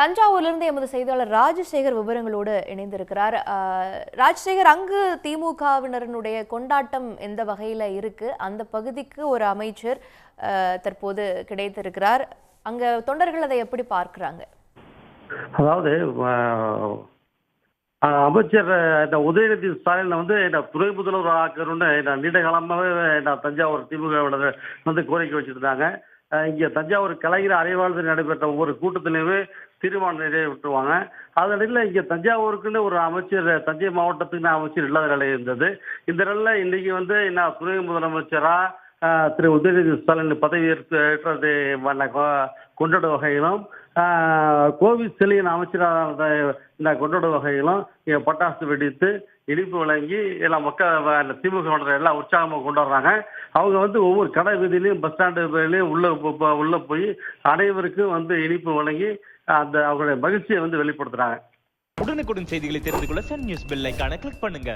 தஞ்சாவூரிலிருந்து எமது செய்தியாளர் ராஜசேகர் விவரங்களோடு இணைந்திருக்கிறார். ராஜசேகர், அங்கு திமுகவினருடைய கொண்டாட்டம் எந்த வகையில இருக்கு? அந்த பகுதிக்கு ஒரு அமைச்சர் தற்போது கிடைத்திருக்கிறார். அங்க தொண்டர்கள் அதை எப்படி பார்க்கிறாங்க? அதாவது அமைச்சர் உதயநிதி ஸ்டாலின் வந்து துணை முதல்வர் ஆக்கணும்னு நீண்ட காலமாகவே தஞ்சாவூர் திமுக வந்து கோரிக்கை வச்சிருந்தாங்க. இங்கே தஞ்சாவூர் கலைஞர் அறிவாளத்தில் நடைபெற்ற ஒவ்வொரு கூட்டத்திலையுமே தீர்மானம் நிறைவேற்றுவாங்க. அதனால இங்கே தஞ்சாவூருக்குன்னு ஒரு அமைச்சர், தஞ்சை மாவட்டத்துக்கு அமைச்சர் இல்லாத நிலை இருந்தது. இந்த நிலையில் இன்னைக்கு வந்து துணை முதலமைச்சரா திரு உதயநிதி ஸ்டாலின் பதவி ஏற்றது கொண்டாட வகையிலும், கோவில் செலியன் அமைச்சராக கொண்டாட வகையிலும் பட்டாசு வெடித்து இனிப்பு வழங்கி எல்லாம் மக்கள் திமுக எல்லாம் உற்சாகமாக கொண்டாடுறாங்க. அவங்க வந்து ஒவ்வொரு கடை வீதியிலையும் பஸ் ஸ்டாண்டு உள்ள போய் அனைவருக்கும் வந்து இனிப்பு வழங்கி அவங்களுடைய மகிழ்ச்சியை வந்து வெளிப்படுத்துறாங்க. உடனுக்குடன் செய்திகளை தெரிந்து கொள்ள சன் நியூஸ் பெல் ஐகானை கிளிக் பண்ணுங்க.